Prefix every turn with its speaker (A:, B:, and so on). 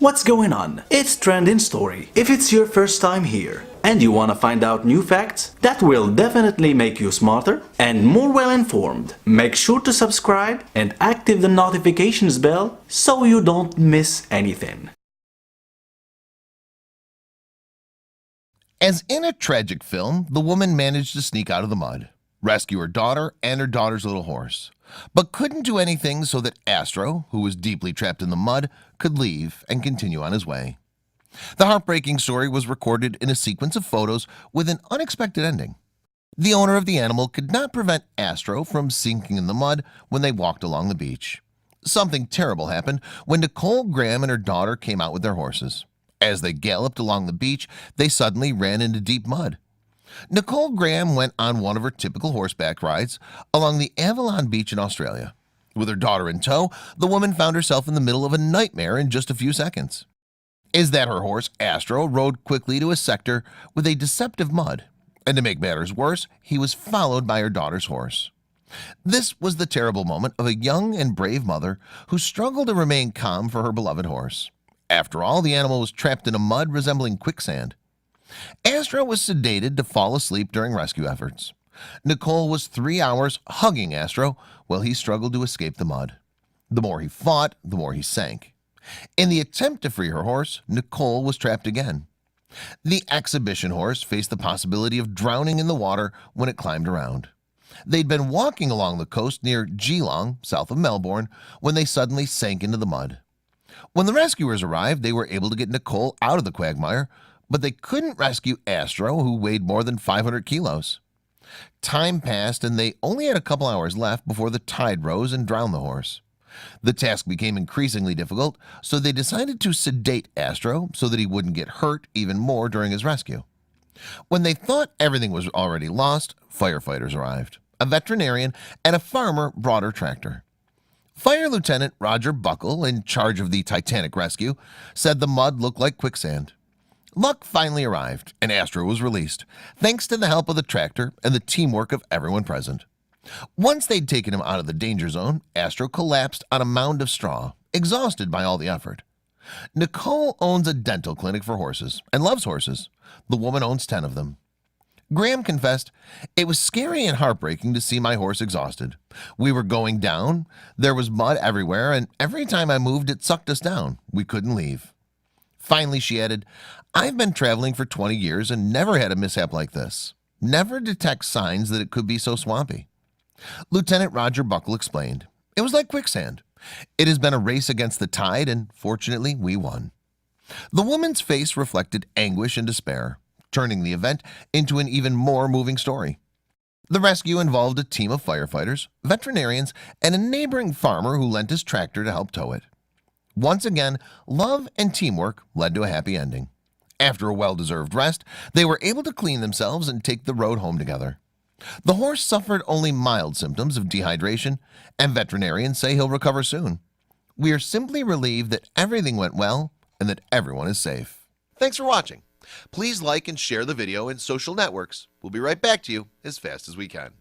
A: What's going on? It's Trending Story. If it's your first time here and you want to find out new facts that will definitely make you smarter and more well informed, make sure to subscribe and activate the notifications bell so you don't miss anything.
B: As in a tragic film, the woman managed to sneak out of the mud, rescue her daughter and her daughter's little horse, but couldn't do anything so that Astro, who was deeply trapped in the mud, could leave and continue on his way. The heartbreaking story was recorded in a sequence of photos with an unexpected ending. The owner of the animal could not prevent Astro from sinking in the mud when they walked along the beach. Something terrible happened when Nicole Graham and her daughter came out with their horses. As they galloped along the beach, they suddenly ran into deep mud. Nicole Graham went on one of her typical horseback rides along the Avalon Beach in Australia. With her daughter in tow, the woman found herself in the middle of a nightmare in just a few seconds. Is that her horse, Astro, rode quickly to a sector with a deceptive mud, and to make matters worse, he was followed by her daughter's horse. This was the terrible moment of a young and brave mother who struggled to remain calm for her beloved horse. After all, the animal was trapped in a mud resembling quicksand. Astro was sedated to fall asleep during rescue efforts. Nicole was 3 hours hugging Astro while he struggled to escape the mud. The more he fought, the more he sank. In the attempt to free her horse, Nicole was trapped again. The exhibition horse faced the possibility of drowning in the water when it climbed around. They'd been walking along the coast near Geelong, south of Melbourne, when they suddenly sank into the mud. When the rescuers arrived, they were able to get Nicole out of the quagmire, but they couldn't rescue Astro, who weighed more than 500 kilos. Time passed and they only had a couple hours left before the tide rose and drowned the horse. The task became increasingly difficult, so they decided to sedate Astro so that he wouldn't get hurt even more during his rescue. When they thought everything was already lost, firefighters arrived. A veterinarian and a farmer brought her tractor. Fire Lieutenant Roger Buckle, in charge of the Titanic rescue, said the mud looked like quicksand. Luck finally arrived and Astro was released, thanks to the help of the tractor and the teamwork of everyone present. Once they'd taken him out of the danger zone, Astro collapsed on a mound of straw, exhausted by all the effort. Nicole owns a dental clinic for horses and loves horses. The woman owns 10 of them. Graham confessed, "It was scary and heartbreaking to see my horse exhausted. We were going down, there was mud everywhere, and every time I moved it sucked us down. We couldn't leave." Finally, she added, "I've been traveling for 20 years and never had a mishap like this. Never detect signs that it could be so swampy." Lieutenant Roger Buckle explained, "It was like quicksand. It has been a race against the tide, and fortunately we won." The woman's face reflected anguish and despair, turning the event into an even more moving story. The rescue involved a team of firefighters, veterinarians, and a neighboring farmer who lent his tractor to help tow it. Once again, love and teamwork led to a happy ending. After a well-deserved rest, they were able to clean themselves and take the road home together. The horse suffered only mild symptoms of dehydration, and veterinarians say he'll recover soon. We are simply relieved that everything went well and that everyone is safe. Thanks for watching. Please like and share the video in social networks. We'll be right back to you as fast as we can.